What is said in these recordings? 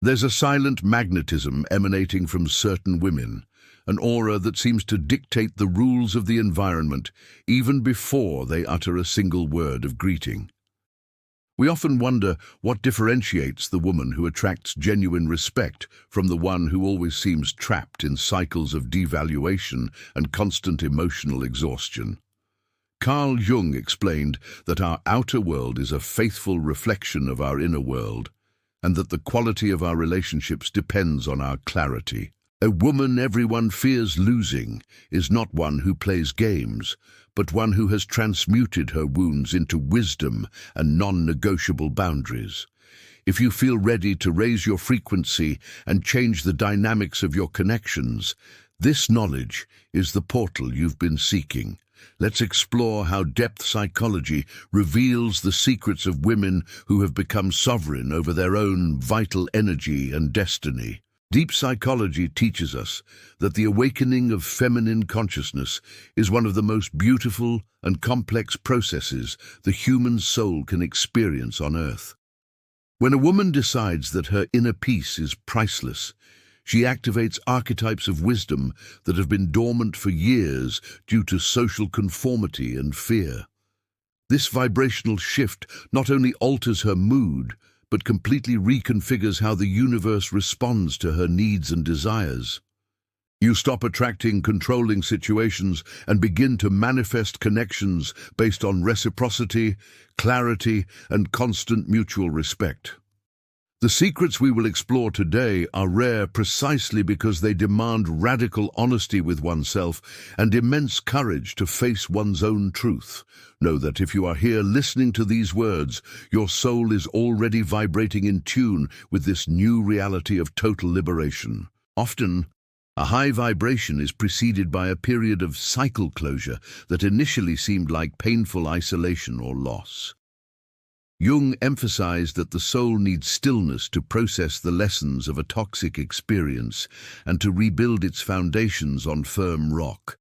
There's a silent magnetism emanating from certain women, an aura that seems to dictate the rules of the environment even before they utter a single word of greeting. We often wonder what differentiates the woman who attracts genuine respect from the one who always seems trapped in cycles of devaluation and constant emotional exhaustion. Carl Jung explained that our outer world is a faithful reflection of our inner world, and that the quality of our relationships depends on our clarity. A woman everyone fears losing is not one who plays games, but one who has transmuted her wounds into wisdom and non-negotiable boundaries. If you feel ready to raise your frequency and change the dynamics of your connections, this knowledge is the portal you've been seeking. Let's explore how depth psychology reveals the secrets of women who have become sovereign over their own vital energy and destiny. Deep psychology teaches us that the awakening of feminine consciousness is one of the most beautiful and complex processes the human soul can experience on Earth. When a woman decides that her inner peace is priceless, she activates archetypes of wisdom that have been dormant for years due to social conformity and fear. This vibrational shift not only alters her mood, but completely reconfigures how the universe responds to her needs and desires. You stop attracting controlling situations and begin to manifest connections based on reciprocity, clarity, and constant mutual respect. The secrets we will explore today are rare precisely because they demand radical honesty with oneself and immense courage to face one's own truth. Know that if you are here listening to these words, your soul is already vibrating in tune with this new reality of total liberation. Often, a high vibration is preceded by a period of cycle closure that initially seemed like painful isolation or loss. Jung emphasized that the soul needs stillness to process the lessons of a toxic experience and to rebuild its foundations on firm rock.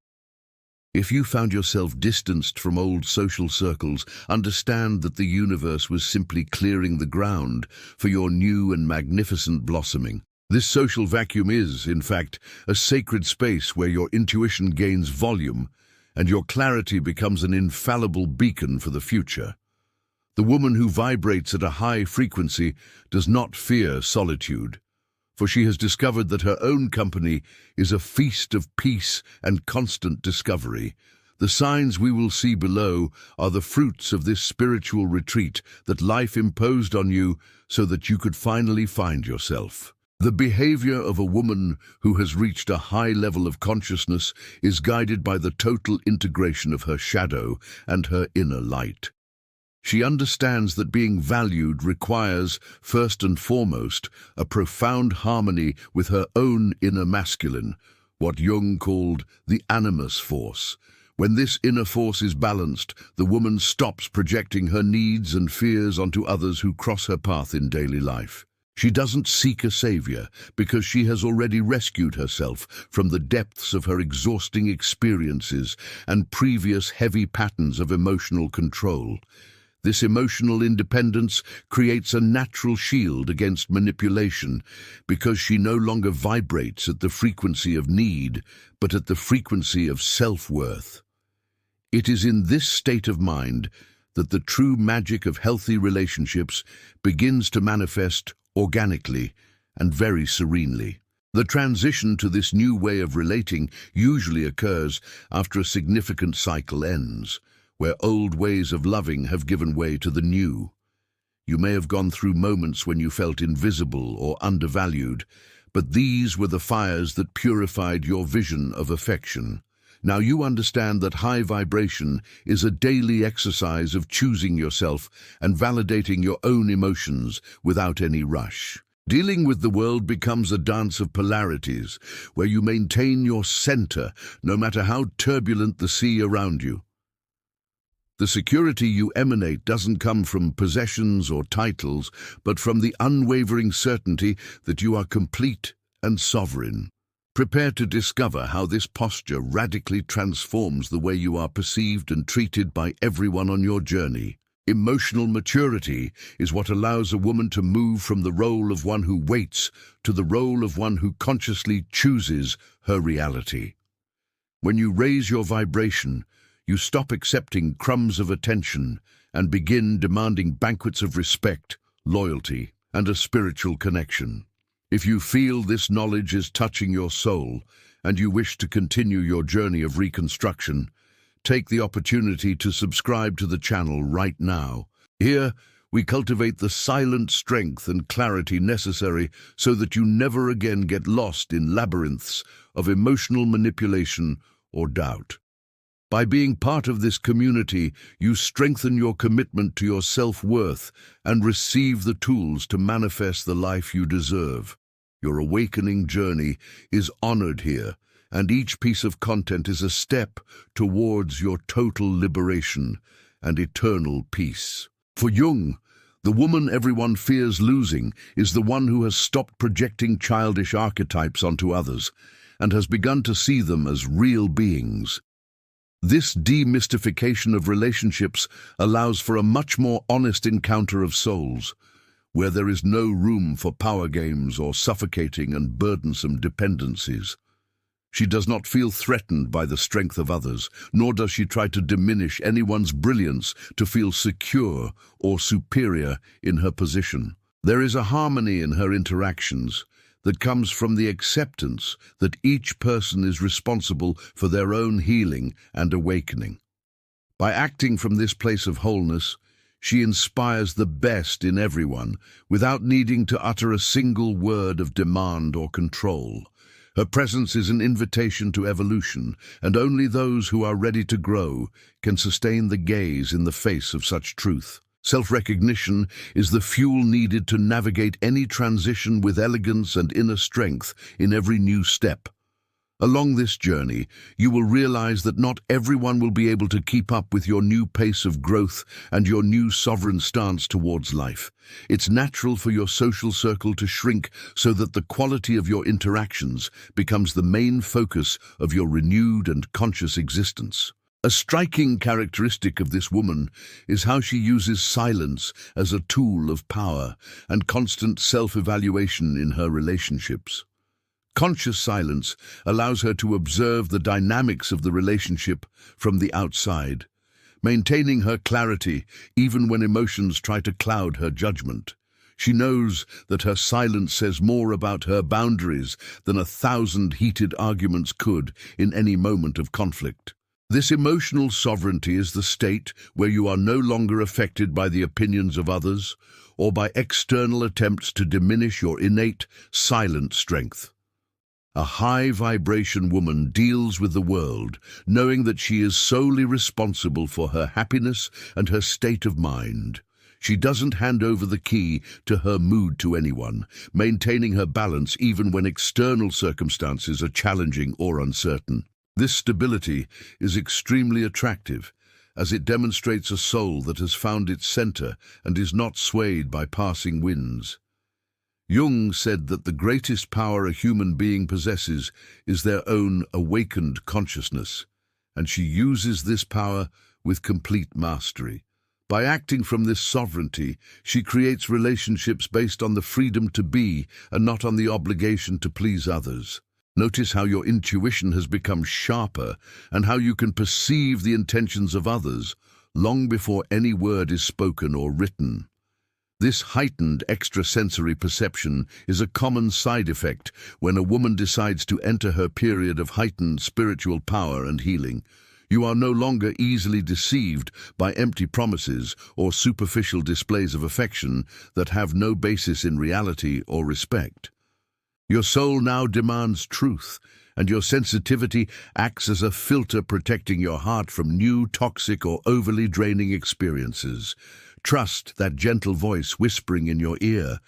If you found yourself distanced from old social circles, understand that the universe was simply clearing the ground for your new and magnificent blossoming. This social vacuum is, in fact, a sacred space where your intuition gains volume and your clarity becomes an infallible beacon for the future. The woman who vibrates at a high frequency does not fear solitude, for she has discovered that her own company is a feast of peace and constant discovery. The signs we will see below are the fruits of this spiritual retreat that life imposed on you so that you could finally find yourself. The behavior of a woman who has reached a high level of consciousness is guided by the total integration of her shadow and her inner light. She understands that being valued requires, first and foremost, a profound harmony with her own inner masculine, what Jung called the animus force. When this inner force is balanced, the woman stops projecting her needs and fears onto others who cross her path in daily life. She doesn't seek a savior because she has already rescued herself from the depths of her exhausting experiences and previous heavy patterns of emotional control. This emotional independence creates a natural shield against manipulation because she no longer vibrates at the frequency of need, but at the frequency of self-worth. It is in this state of mind that the true magic of healthy relationships begins to manifest organically and very serenely. The transition to this new way of relating usually occurs after a significant cycle ends, where old ways of loving have given way to the new. You may have gone through moments when you felt invisible or undervalued, but these were the fires that purified your vision of affection. Now you understand that high vibration is a daily exercise of choosing yourself and validating your own emotions without any rush. Dealing with the world becomes a dance of polarities, where you maintain your center no matter how turbulent the sea around you. The security you emanate doesn't come from possessions or titles, but from the unwavering certainty that you are complete and sovereign. Prepare to discover how this posture radically transforms the way you are perceived and treated by everyone on your journey. Emotional maturity is what allows a woman to move from the role of one who waits to the role of one who consciously chooses her reality. When you raise your vibration, you stop accepting crumbs of attention and begin demanding banquets of respect, loyalty, and a spiritual connection. If you feel this knowledge is touching your soul and you wish to continue your journey of reconstruction, take the opportunity to subscribe to the channel right now. Here, we cultivate the silent strength and clarity necessary so that you never again get lost in labyrinths of emotional manipulation or doubt. By being part of this community, you strengthen your commitment to your self-worth and receive the tools to manifest the life you deserve. Your awakening journey is honored here, and each piece of content is a step towards your total liberation and eternal peace. For Jung, the woman everyone fears losing is the one who has stopped projecting childish archetypes onto others and has begun to see them as real beings. This demystification of relationships allows for a much more honest encounter of souls, where there is no room for power games or suffocating and burdensome dependencies. She does not feel threatened by the strength of others, nor does she try to diminish anyone's brilliance to feel secure or superior in her position. There is a harmony in her interactions that comes from the acceptance that each person is responsible for their own healing and awakening. By acting from this place of wholeness, she inspires the best in everyone without needing to utter a single word of demand or control. Her presence is an invitation to evolution, and only those who are ready to grow can sustain the gaze in the face of such truth. Self-recognition is the fuel needed to navigate any transition with elegance and inner strength in every new step. Along this journey, you will realize that not everyone will be able to keep up with your new pace of growth and your new sovereign stance towards life. It's natural for your social circle to shrink so that the quality of your interactions becomes the main focus of your renewed and conscious existence. A striking characteristic of this woman is how she uses silence as a tool of power and constant self-evaluation in her relationships. Conscious silence allows her to observe the dynamics of the relationship from the outside, maintaining her clarity even when emotions try to cloud her judgment. She knows that her silence says more about her boundaries than 1,000 heated arguments could in any moment of conflict. This emotional sovereignty is the state where you are no longer affected by the opinions of others or by external attempts to diminish your innate, silent strength. A high-vibration woman deals with the world, knowing that she is solely responsible for her happiness and her state of mind. She doesn't hand over the key to her mood to anyone, maintaining her balance even when external circumstances are challenging or uncertain. This stability is extremely attractive, as it demonstrates a soul that has found its center and is not swayed by passing winds. Jung said that the greatest power a human being possesses is their own awakened consciousness, and she uses this power with complete mastery. By acting from this sovereignty, she creates relationships based on the freedom to be and not on the obligation to please others. Notice how your intuition has become sharper and how you can perceive the intentions of others long before any word is spoken or written. This heightened extrasensory perception is a common side effect when a woman decides to enter her period of heightened spiritual power and healing. You are no longer easily deceived by empty promises or superficial displays of affection that have no basis in reality or respect. Your soul now demands truth, and your sensitivity acts as a filter protecting your heart from new, toxic, or overly draining experiences. Trust that gentle voice whispering in your ear,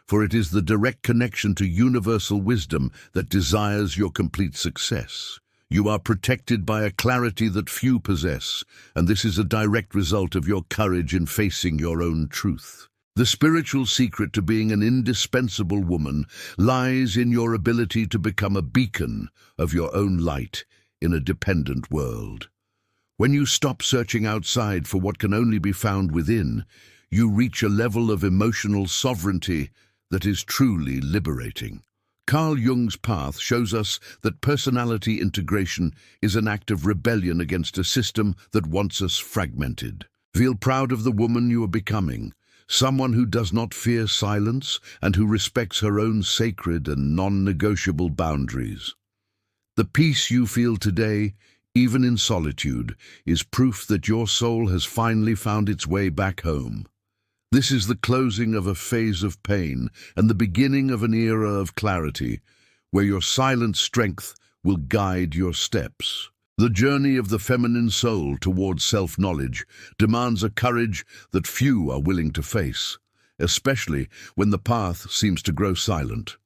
for it is the direct connection to universal wisdom that desires your complete success. You are protected by a clarity that few possess, and this is a direct result of your courage in facing your own truth. The spiritual secret to being an indispensable woman lies in your ability to become a beacon of your own light in a dependent world. When you stop searching outside for what can only be found within, you reach a level of emotional sovereignty that is truly liberating. Carl Jung's path shows us that personality integration is an act of rebellion against a system that wants us fragmented. Feel proud of the woman you are becoming, someone who does not fear silence and who respects her own sacred and non-negotiable boundaries. The peace you feel today, even in solitude, is proof that your soul has finally found its way back home. This is the closing of a phase of pain and the beginning of an era of clarity, where your silent strength will guide your steps. The journey of the feminine soul towards self-knowledge demands a courage that few are willing to face, especially when the path seems to grow silent.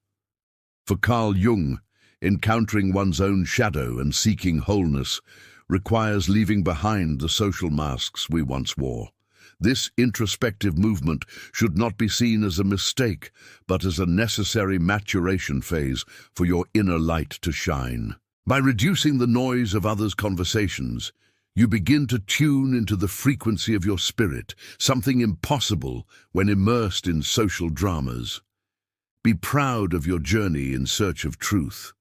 For Carl Jung, encountering one's own shadow and seeking wholeness requires leaving behind the social masks we once wore. This introspective movement should not be seen as a mistake, but as a necessary maturation phase for your inner light to shine. By reducing the noise of others' conversations, you begin to tune into the frequency of your spirit, something impossible when immersed in social dramas. Be proud of your journey in search of truth,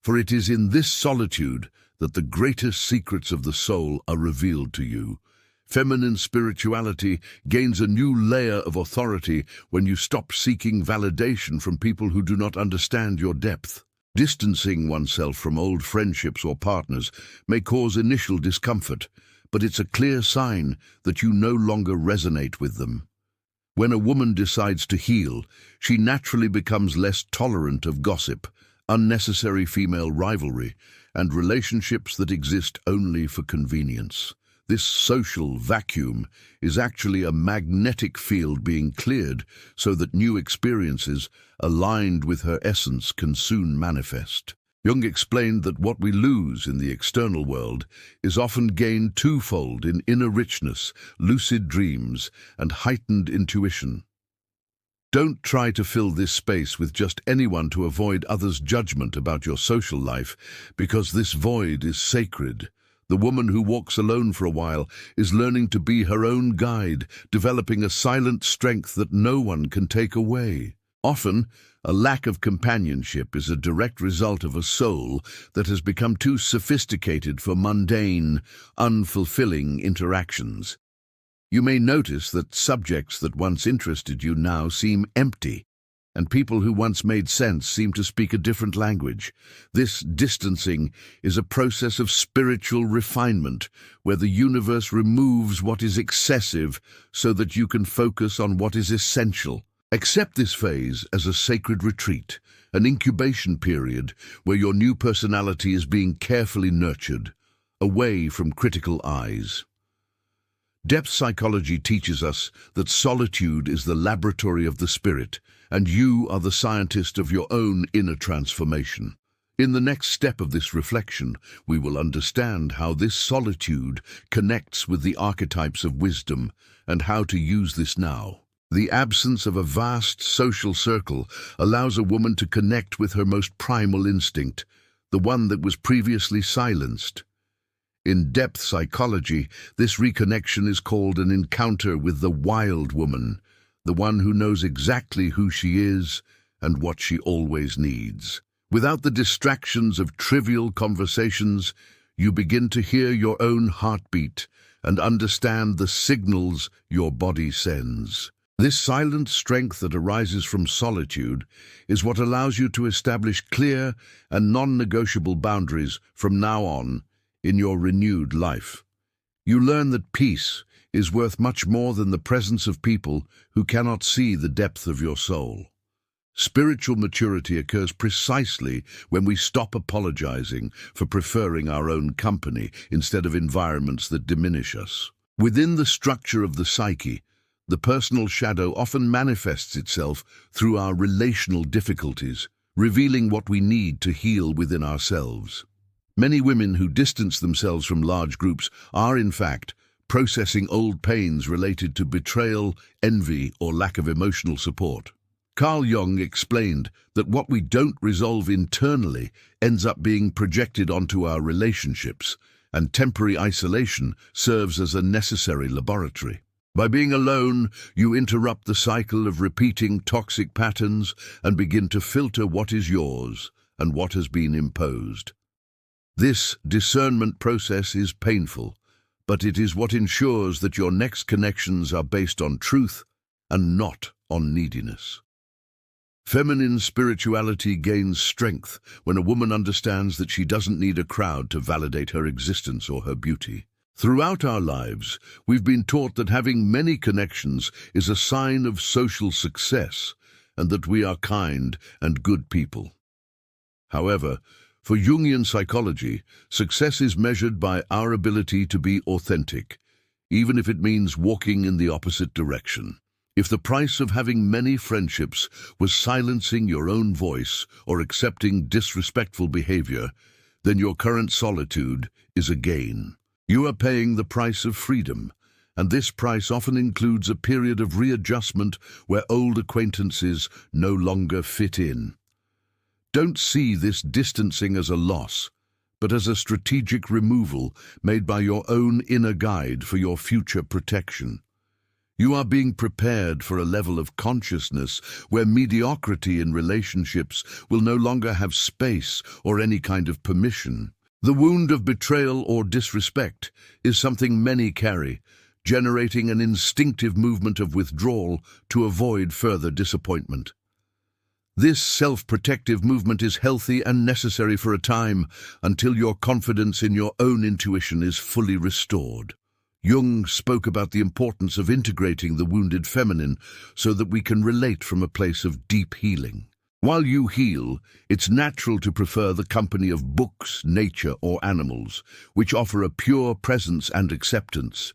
for it is in this solitude that the greatest secrets of the soul are revealed to you. Feminine spirituality gains a new layer of authority when you stop seeking validation from people who do not understand your depth. Distancing oneself from old friendships or partners may cause initial discomfort, but it's a clear sign that you no longer resonate with them. When a woman decides to heal, she naturally becomes less tolerant of gossip, unnecessary female rivalry, and relationships that exist only for convenience. This social vacuum is actually a magnetic field being cleared so that new experiences aligned with her essence can soon manifest. Jung explained that what we lose in the external world is often gained twofold in inner richness, lucid dreams, and heightened intuition. Don't try to fill this space with just anyone to avoid others' judgment about your social life, because this void is sacred. The woman who walks alone for a while is learning to be her own guide, developing a silent strength that no one can take away. Often, a lack of companionship is a direct result of a soul that has become too sophisticated for mundane, unfulfilling interactions. You may notice that subjects that once interested you now seem empty, and people who once made sense seem to speak a different language. This distancing is a process of spiritual refinement, where the universe removes what is excessive so that you can focus on what is essential. Accept this phase as a sacred retreat, an incubation period where your new personality is being carefully nurtured, away from critical eyes. Depth psychology teaches us that solitude is the laboratory of the spirit, and you are the scientist of your own inner transformation. In the next step of this reflection, we will understand how this solitude connects with the archetypes of wisdom and how to use this now. The absence of a vast social circle allows a woman to connect with her most primal instinct, the one that was previously silenced. In depth psychology, this reconnection is called an encounter with the wild woman, the one who knows exactly who she is and what she always needs. Without the distractions of trivial conversations, you begin to hear your own heartbeat and understand the signals your body sends. This silent strength that arises from solitude is what allows you to establish clear and non-negotiable boundaries from now on in your renewed life. You learn that peace is worth much more than the presence of people who cannot see the depth of your soul. Spiritual maturity occurs precisely when we stop apologizing for preferring our own company instead of environments that diminish us. Within the structure of the psyche, the personal shadow often manifests itself through our relational difficulties, revealing what we need to heal within ourselves. Many women who distance themselves from large groups are, in fact, processing old pains related to betrayal, envy, or lack of emotional support. Carl Jung explained that what we don't resolve internally ends up being projected onto our relationships, and temporary isolation serves as a necessary laboratory. By being alone, you interrupt the cycle of repeating toxic patterns and begin to filter what is yours and what has been imposed. This discernment process is painful, but it is what ensures that your next connections are based on truth and not on neediness. Feminine spirituality gains strength when a woman understands that she doesn't need a crowd to validate her existence or her beauty. Throughout our lives, we've been taught that having many connections is a sign of social success and that we are kind and good people. However, for Jungian psychology, success is measured by our ability to be authentic, even if it means walking in the opposite direction. If the price of having many friendships was silencing your own voice or accepting disrespectful behavior, then your current solitude is a gain. You are paying the price of freedom, and this price often includes a period of readjustment where old acquaintances no longer fit in. Don't see this distancing as a loss, but as a strategic removal made by your own inner guide for your future protection. You are being prepared for a level of consciousness where mediocrity in relationships will no longer have space or any kind of permission. The wound of betrayal or disrespect is something many carry, generating an instinctive movement of withdrawal to avoid further disappointment. This self-protective movement is healthy and necessary for a time until your confidence in your own intuition is fully restored. Jung spoke about the importance of integrating the wounded feminine so that we can relate from a place of deep healing. While you heal, it's natural to prefer the company of books, nature, or animals, which offer a pure presence and acceptance.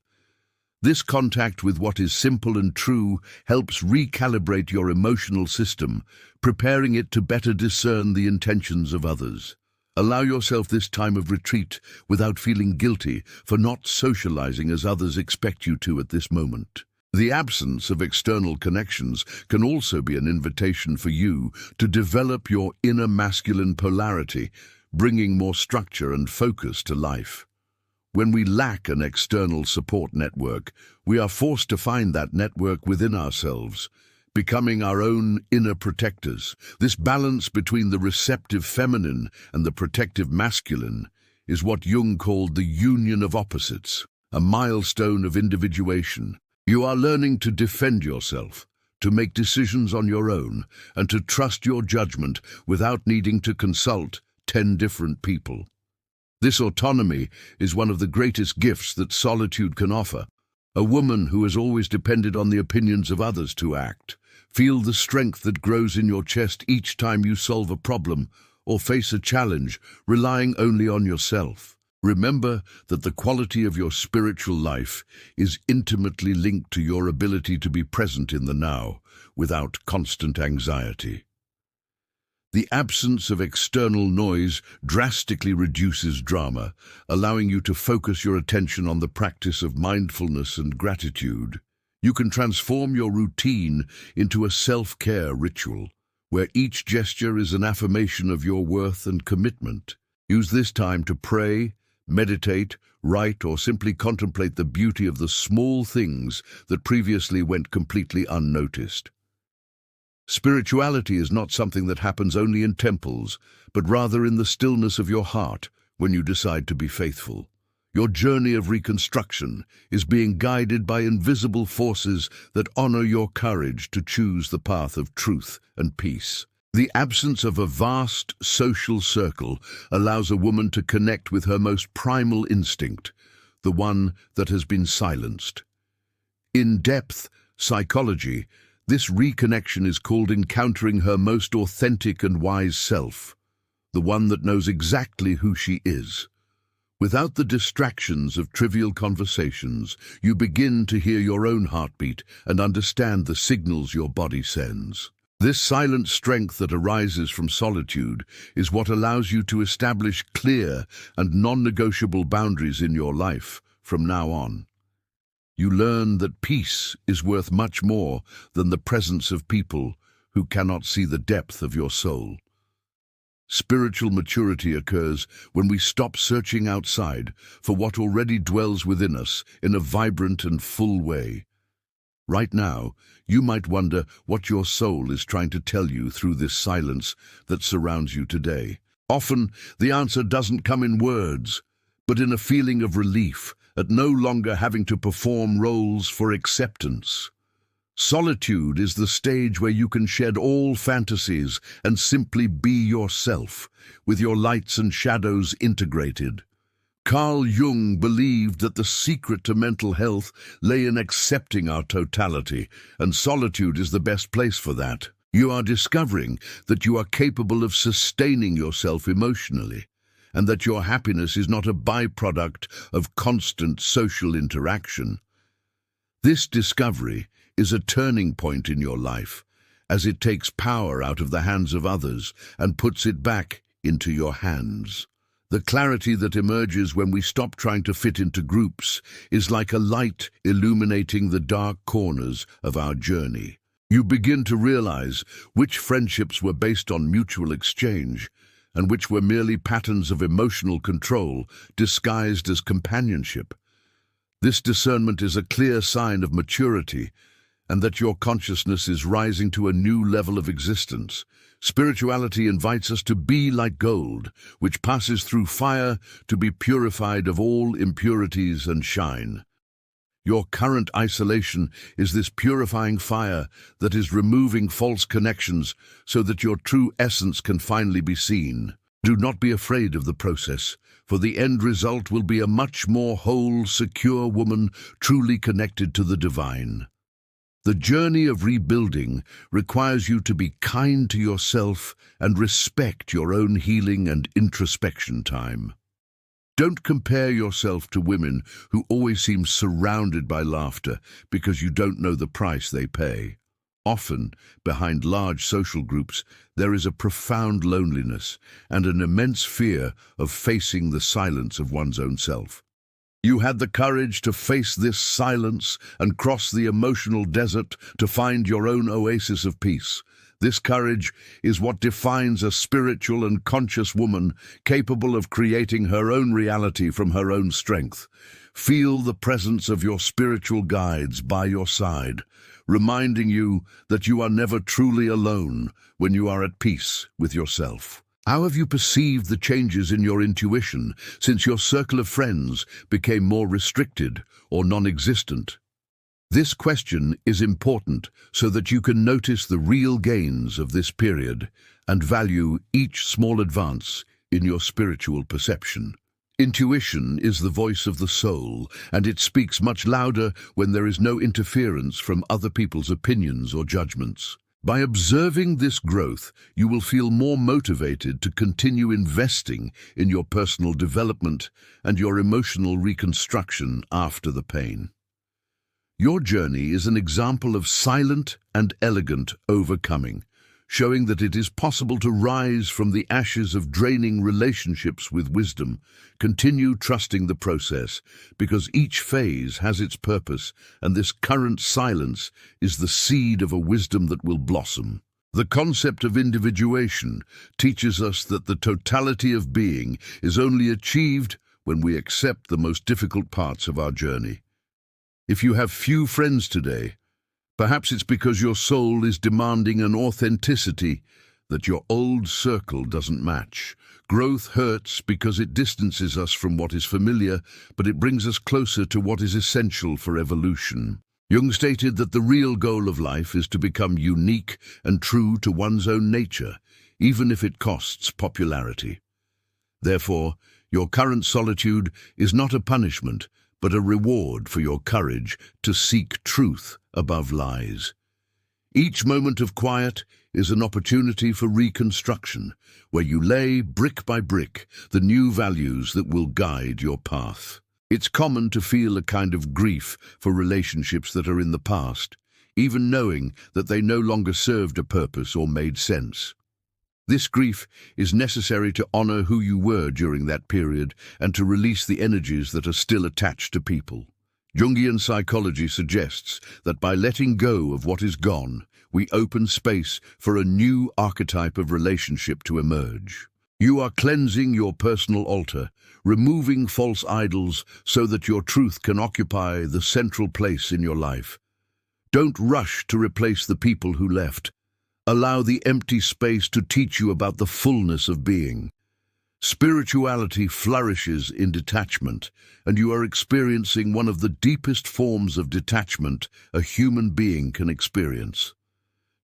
This contact with what is simple and true helps recalibrate your emotional system, preparing it to better discern the intentions of others. Allow yourself this time of retreat without feeling guilty for not socializing as others expect you to at this moment. The absence of external connections can also be an invitation for you to develop your inner masculine polarity, bringing more structure and focus to life. When we lack an external support network, we are forced to find that network within ourselves, becoming our own inner protectors. This balance between the receptive feminine and the protective masculine is what Jung called the union of opposites, a milestone of individuation. You are learning to defend yourself, to make decisions on your own, and to trust your judgment without needing to consult 10 different people. This autonomy is one of the greatest gifts that solitude can offer. A woman who has always depended on the opinions of others to act. Feel the strength that grows in your chest each time you solve a problem or face a challenge, relying only on yourself. Remember that the quality of your spiritual life is intimately linked to your ability to be present in the now, without constant anxiety. The absence of external noise drastically reduces drama, allowing you to focus your attention on the practice of mindfulness and gratitude. You can transform your routine into a self-care ritual, where each gesture is an affirmation of your worth and commitment. Use this time to pray, meditate, write, or simply contemplate the beauty of the small things that previously went completely unnoticed. Spirituality is not something that happens only in temples, but rather in the stillness of your heart when you decide to be faithful. Your journey of reconstruction is being guided by invisible forces that honor your courage to choose the path of truth and peace. The absence of a vast social circle allows a woman to connect with her most primal instinct, the one that has been silenced. In depth psychology, this reconnection is called encountering her most authentic and wise self, the one that knows exactly who she is. Without the distractions of trivial conversations, you begin to hear your own heartbeat and understand the signals your body sends. This silent strength that arises from solitude is what allows you to establish clear and non-negotiable boundaries in your life from now on. You learn that peace is worth much more than the presence of people who cannot see the depth of your soul. Spiritual maturity occurs when we stop searching outside for what already dwells within us in a vibrant and full way. Right now, you might wonder what your soul is trying to tell you through this silence that surrounds you today. Often, the answer doesn't come in words, but in a feeling of relief at no longer having to perform roles for acceptance. Solitude is the stage where you can shed all fantasies and simply be yourself, with your lights and shadows integrated. Carl Jung believed that the secret to mental health lay in accepting our totality, and solitude is the best place for that. You are discovering that you are capable of sustaining yourself emotionally, and that your happiness is not a byproduct of constant social interaction. This discovery is a turning point in your life, as it takes power out of the hands of others and puts it back into your hands. The clarity that emerges when we stop trying to fit into groups is like a light illuminating the dark corners of our journey. You begin to realize which friendships were based on mutual exchange and which were merely patterns of emotional control disguised as companionship. This discernment is a clear sign of maturity, and that your consciousness is rising to a new level of existence. Spirituality invites us to be like gold, which passes through fire to be purified of all impurities and shine. Your current isolation is this purifying fire that is removing false connections so that your true essence can finally be seen. Do not be afraid of the process, for the end result will be a much more whole, secure woman, truly connected to the divine. The journey of rebuilding requires you to be kind to yourself and respect your own healing and introspection time. Don't compare yourself to women who always seem surrounded by laughter because you don't know the price they pay. Often, behind large social groups, there is a profound loneliness and an immense fear of facing the silence of one's own self. You had the courage to face this silence and cross the emotional desert to find your own oasis of peace. This courage is what defines a spiritual and conscious woman capable of creating her own reality from her own strength. Feel the presence of your spiritual guides by your side, reminding you that you are never truly alone when you are at peace with yourself. How have you perceived the changes in your intuition since your circle of friends became more restricted or non-existent? This question is important so that you can notice the real gains of this period and value each small advance in your spiritual perception. Intuition is the voice of the soul, and it speaks much louder when there is no interference from other people's opinions or judgments. By observing this growth, you will feel more motivated to continue investing in your personal development and your emotional reconstruction after the pain. Your journey is an example of silent and elegant overcoming, showing that it is possible to rise from the ashes of draining relationships with wisdom. Continue trusting the process, because each phase has its purpose, and this current silence is the seed of a wisdom that will blossom. The concept of individuation teaches us that the totality of being is only achieved when we accept the most difficult parts of our journey. If you have few friends today, perhaps it's because your soul is demanding an authenticity that your old circle doesn't match. Growth hurts because it distances us from what is familiar, but it brings us closer to what is essential for evolution. Jung stated that the real goal of life is to become unique and true to one's own nature, even if it costs popularity. Therefore, your current solitude is not a punishment, but a reward for your courage to seek truth above lies. Each moment of quiet is an opportunity for reconstruction, where you lay, brick by brick, the new values that will guide your path. It's common to feel a kind of grief for relationships that are in the past, even knowing that they no longer served a purpose or made sense. This grief is necessary to honor who you were during that period and to release the energies that are still attached to people. Jungian psychology suggests that by letting go of what is gone, we open space for a new archetype of relationship to emerge. You are cleansing your personal altar, removing false idols so that your truth can occupy the central place in your life. Don't rush to replace the people who left. Allow the empty space to teach you about the fullness of being. Spirituality flourishes in detachment, and you are experiencing one of the deepest forms of detachment a human being can experience.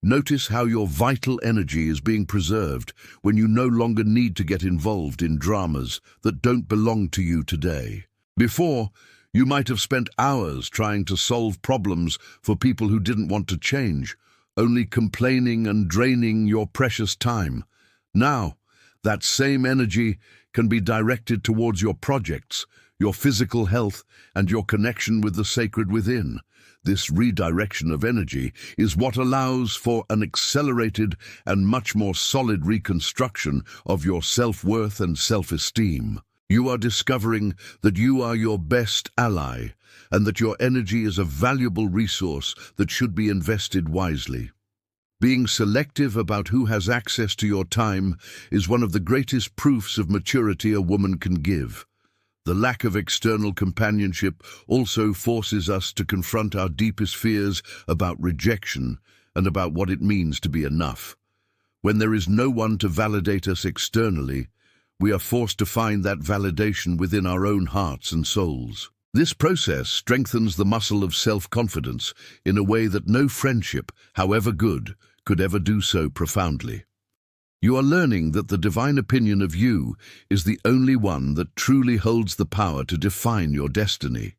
Notice how your vital energy is being preserved when you no longer need to get involved in dramas that don't belong to you today. Before, you might have spent hours trying to solve problems for people who didn't want to change, only complaining and draining your precious time. Now, that same energy can be directed towards your projects, your physical health, and your connection with the sacred within. This redirection of energy is what allows for an accelerated and much more solid reconstruction of your self-worth and self-esteem. You are discovering that you are your best ally and that your energy is a valuable resource that should be invested wisely. Being selective about who has access to your time is one of the greatest proofs of maturity a woman can give. The lack of external companionship also forces us to confront our deepest fears about rejection and about what it means to be enough. When there is no one to validate us externally, we are forced to find that validation within our own hearts and souls. This process strengthens the muscle of self-confidence in a way that no friendship, however good, could ever do so profoundly. You are learning that the divine opinion of you is the only one that truly holds the power to define your destiny.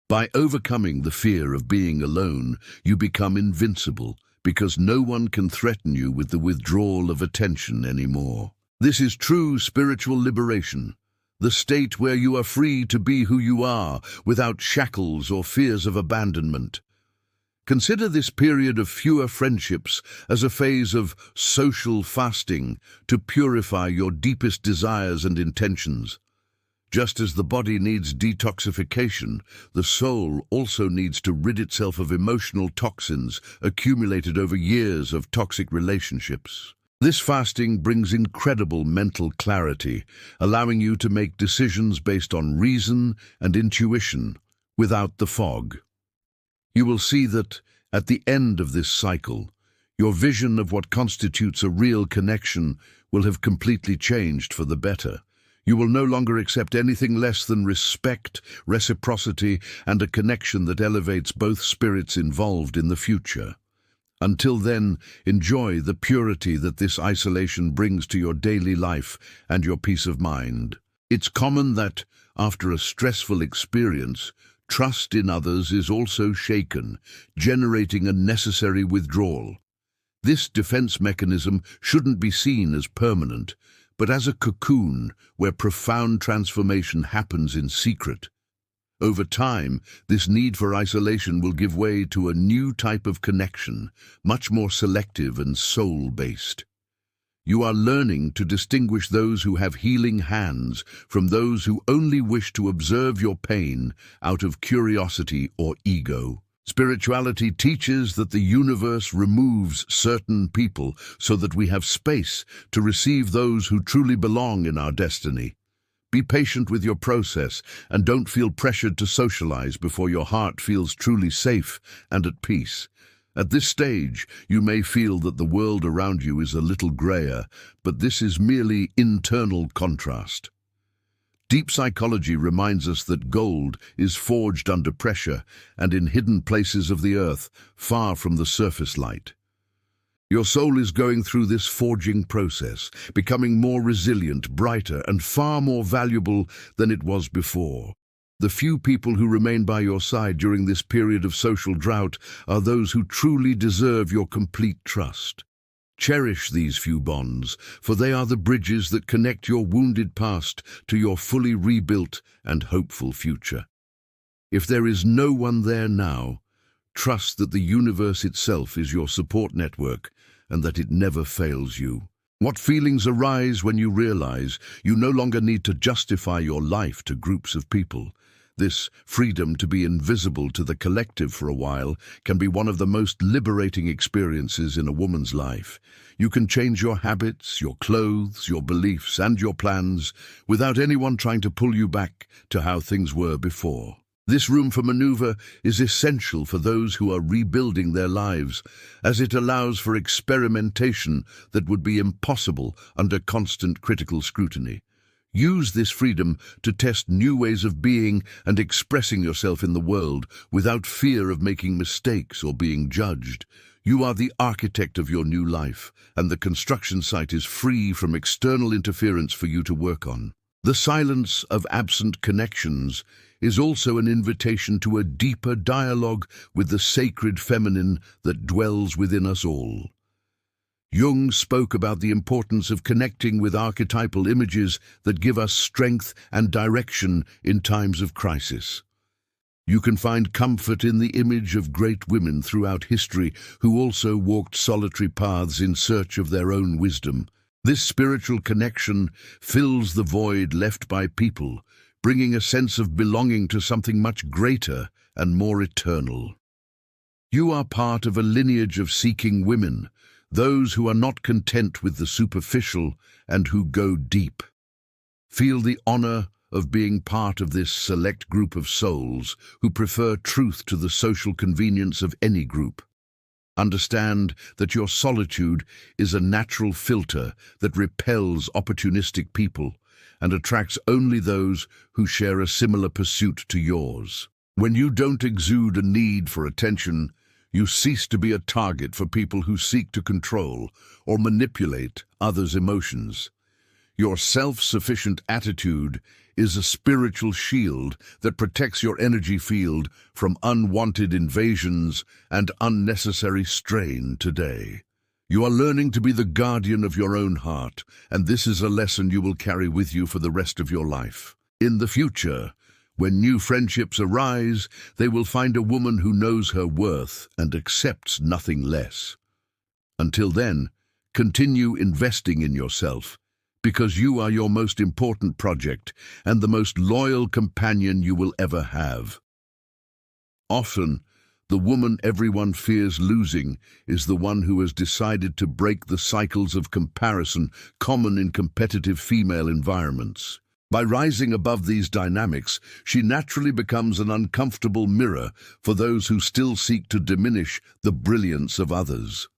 By overcoming the fear of being alone, you become invincible because no one can threaten you with the withdrawal of attention anymore. This is true spiritual liberation, the state where you are free to be who you are without shackles or fears of abandonment. Consider this period of fewer friendships as a phase of social fasting to purify your deepest desires and intentions. Just as the body needs detoxification, the soul also needs to rid itself of emotional toxins accumulated over years of toxic relationships. This fasting brings incredible mental clarity, allowing you to make decisions based on reason and intuition without the fog. You will see that, at the end of this cycle, your vision of what constitutes a real connection will have completely changed for the better. You will no longer accept anything less than respect, reciprocity, and a connection that elevates both spirits involved in the future. Until then, enjoy the purity that this isolation brings to your daily life and your peace of mind. It's common that, after a stressful experience, trust in others is also shaken, generating a necessary withdrawal. This defense mechanism shouldn't be seen as permanent, but as a cocoon where profound transformation happens in secret. Over time, this need for isolation will give way to a new type of connection, much more selective and soul-based. You are learning to distinguish those who have healing hands from those who only wish to observe your pain out of curiosity or ego. Spirituality teaches that the universe removes certain people so that we have space to receive those who truly belong in our destiny. Be patient with your process and don't feel pressured to socialize before your heart feels truly safe and at peace. At this stage, you may feel that the world around you is a little grayer, but this is merely internal contrast. Deep psychology reminds us that gold is forged under pressure and in hidden places of the earth, far from the surface light. Your soul is going through this forging process, becoming more resilient, brighter, and far more valuable than it was before. The few people who remain by your side during this period of social drought are those who truly deserve your complete trust. Cherish these few bonds, for they are the bridges that connect your wounded past to your fully rebuilt and hopeful future. If there is no one there now, trust that the universe itself is your support network and that it never fails you. What feelings arise when you realize you no longer need to justify your life to groups of people? This freedom to be invisible to the collective for a while can be one of the most liberating experiences in a woman's life. You can change your habits, your clothes, your beliefs, and your plans without anyone trying to pull you back to how things were before. This room for maneuver is essential for those who are rebuilding their lives, as it allows for experimentation that would be impossible under constant critical scrutiny. Use this freedom to test new ways of being and expressing yourself in the world without fear of making mistakes or being judged. You are the architect of your new life, and the construction site is free from external interference for you to work on. The silence of absent connections is also an invitation to a deeper dialogue with the sacred feminine that dwells within us all. Jung spoke about the importance of connecting with archetypal images that give us strength and direction in times of crisis. You can find comfort in the image of great women throughout history who also walked solitary paths in search of their own wisdom. This spiritual connection fills the void left by people, bringing a sense of belonging to something much greater and more eternal. You are part of a lineage of seeking women, those who are not content with the superficial and who go deep. Feel the honor of being part of this select group of souls who prefer truth to the social convenience of any group. Understand that your solitude is a natural filter that repels opportunistic people and attracts only those who share a similar pursuit to yours. When you don't exude a need for attention, you cease to be a target for people who seek to control or manipulate others' emotions. Your self-sufficient attitude is a spiritual shield that protects your energy field from unwanted invasions and unnecessary strain today. You are learning to be the guardian of your own heart, and this is a lesson you will carry with you for the rest of your life. In the future, when new friendships arise, they will find a woman who knows her worth and accepts nothing less. Until then, continue investing in yourself, because you are your most important project and the most loyal companion you will ever have. Often, the woman everyone fears losing is the one who has decided to break the cycles of comparison common in competitive female environments. By rising above these dynamics, she naturally becomes an uncomfortable mirror for those who still seek to diminish the brilliance of others.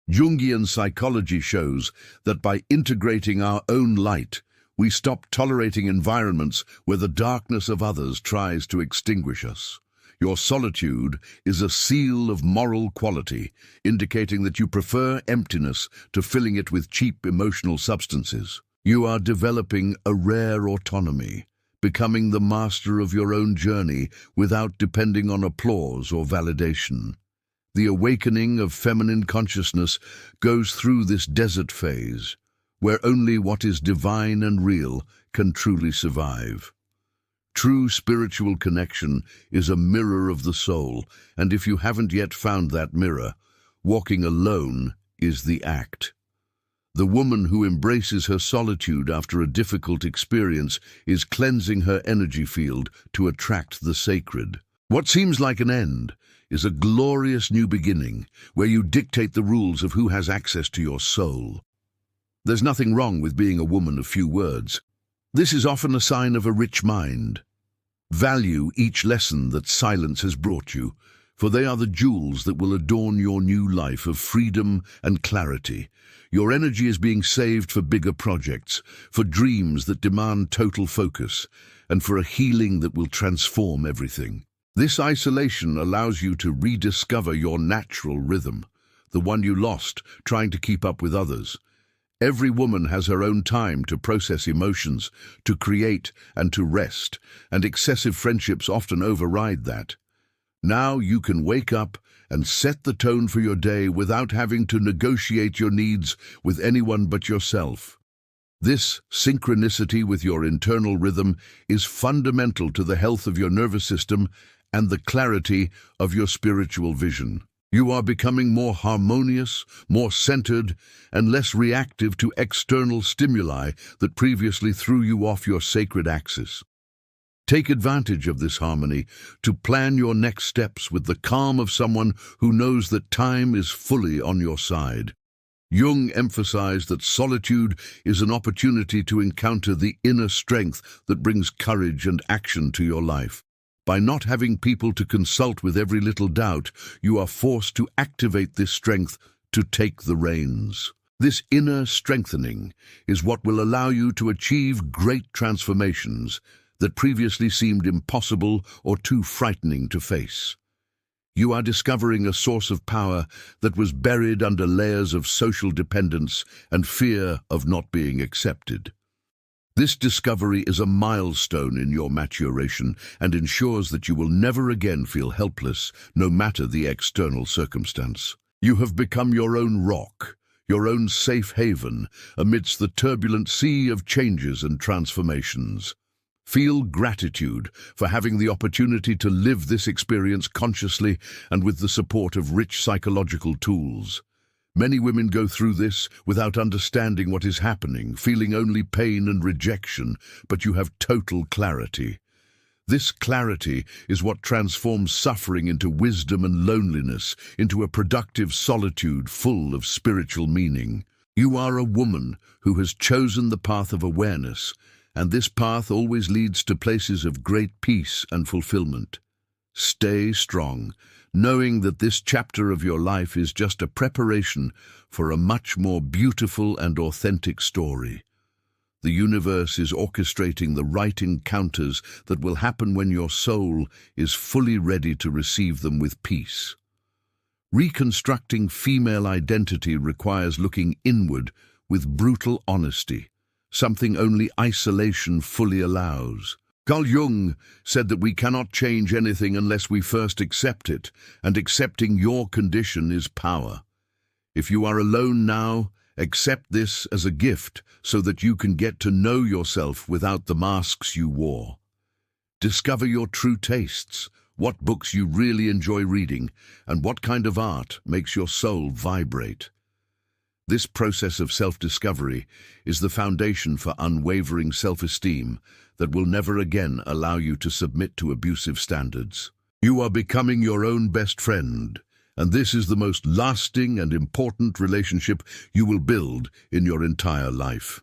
Jungian psychology shows that by integrating our own light, we stop tolerating environments where the darkness of others tries to extinguish us. Your solitude is a seal of moral quality, indicating that you prefer emptiness to filling it with cheap emotional substances. You are developing a rare autonomy, becoming the master of your own journey without depending on applause or validation. The awakening of feminine consciousness goes through this desert phase, where only what is divine and real can truly survive. True spiritual connection is a mirror of the soul, and if you haven't yet found that mirror, walking alone is the act. The woman who embraces her solitude after a difficult experience is cleansing her energy field to attract the sacred. What seems like an end is a glorious new beginning where you dictate the rules of who has access to your soul. There's nothing wrong with being a woman of few words. This is often a sign of a rich mind. Value each lesson that silence has brought you, for they are the jewels that will adorn your new life of freedom and clarity. Your energy is being saved for bigger projects, for dreams that demand total focus, and for a healing that will transform everything. This isolation allows you to rediscover your natural rhythm, the one you lost trying to keep up with others. Every woman has her own time to process emotions, to create and to rest, and excessive friendships often override that. Now you can wake up and set the tone for your day without having to negotiate your needs with anyone but yourself. This synchronicity with your internal rhythm is fundamental to the health of your nervous system and the clarity of your spiritual vision. You are becoming more harmonious, more centered, and less reactive to external stimuli that previously threw you off your sacred axis. Take advantage of this harmony to plan your next steps with the calm of someone who knows that time is fully on your side. Jung emphasized that solitude is an opportunity to encounter the inner strength that brings courage and action to your life. By not having people to consult with every little doubt, you are forced to activate this strength to take the reins. This inner strengthening is what will allow you to achieve great transformations that previously seemed impossible or too frightening to face. You are discovering a source of power that was buried under layers of social dependence and fear of not being accepted. This discovery is a milestone in your maturation and ensures that you will never again feel helpless, no matter the external circumstance. You have become your own rock, your own safe haven, amidst the turbulent sea of changes and transformations. Feel gratitude for having the opportunity to live this experience consciously and with the support of rich psychological tools. Many women go through this without understanding what is happening, feeling only pain and rejection, but you have total clarity. This clarity is what transforms suffering into wisdom and loneliness, into a productive solitude full of spiritual meaning. You are a woman who has chosen the path of awareness, and this path always leads to places of great peace and fulfillment. Stay strong, knowing that this chapter of your life is just a preparation for a much more beautiful and authentic story. The universe is orchestrating the right encounters that will happen when your soul is fully ready to receive them with peace. Reconstructing female identity requires looking inward with brutal honesty, something only isolation fully allows. Carl Jung said that we cannot change anything unless we first accept it, and accepting your condition is power. If you are alone now, accept this as a gift so that you can get to know yourself without the masks you wore. Discover your true tastes, what books you really enjoy reading, and what kind of art makes your soul vibrate. This process of self-discovery is the foundation for unwavering self-esteem that will never again allow you to submit to abusive standards. You are becoming your own best friend, and this is the most lasting and important relationship you will build in your entire life.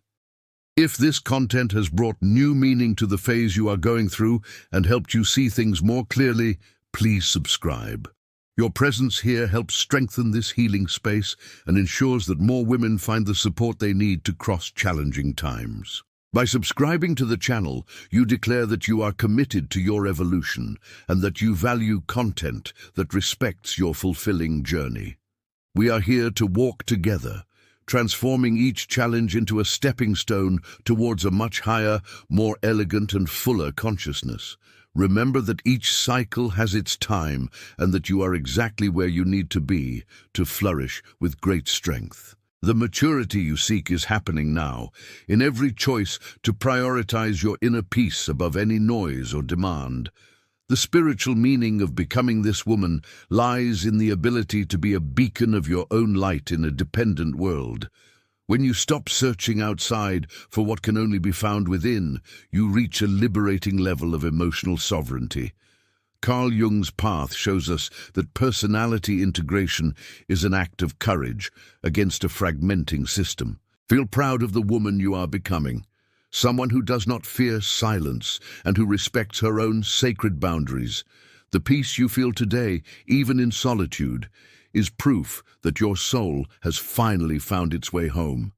If this content has brought new meaning to the phase you are going through and helped you see things more clearly, please subscribe. Your presence here helps strengthen this healing space and ensures that more women find the support they need to cross challenging times. By subscribing to the channel, you declare that you are committed to your evolution and that you value content that respects your fulfilling journey. We are here to walk together, transforming each challenge into a stepping stone towards a much higher, more elegant and fuller consciousness. Remember that each cycle has its time and that you are exactly where you need to be to flourish with great strength. The maturity you seek is happening now, in every choice to prioritize your inner peace above any noise or demand. The spiritual meaning of becoming this woman lies in the ability to be a beacon of your own light in a dependent world. When you stop searching outside for what can only be found within, you reach a liberating level of emotional sovereignty. Carl Jung's path shows us that personality integration is an act of courage against a fragmenting system. Feel proud of the woman you are becoming, someone who does not fear silence and who respects her own sacred boundaries. The peace you feel today, even in solitude, is proof that your soul has finally found its way home.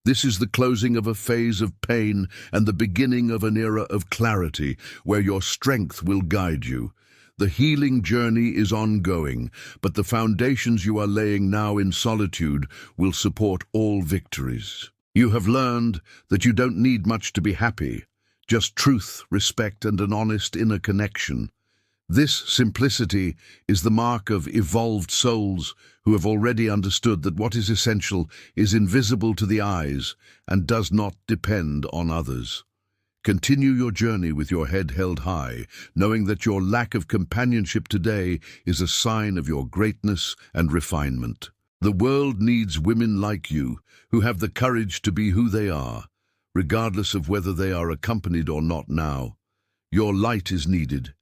This is the closing of a phase of pain and the beginning of an era of clarity where your strength will guide you. The healing journey is ongoing, but the foundations you are laying now in solitude will support all victories. You have learned that you don't need much to be happy, just truth, respect, and an honest inner connection. This simplicity is the mark of evolved souls who have already understood that what is essential is invisible to the eyes and does not depend on others. Continue your journey with your head held high, knowing that your lack of companionship today is a sign of your greatness and refinement. The world needs women like you, who have the courage to be who they are, regardless of whether they are accompanied or not now. Your light is needed,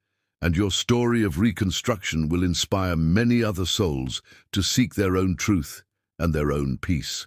and your story of reconstruction will inspire many other souls to seek their own truth and their own peace.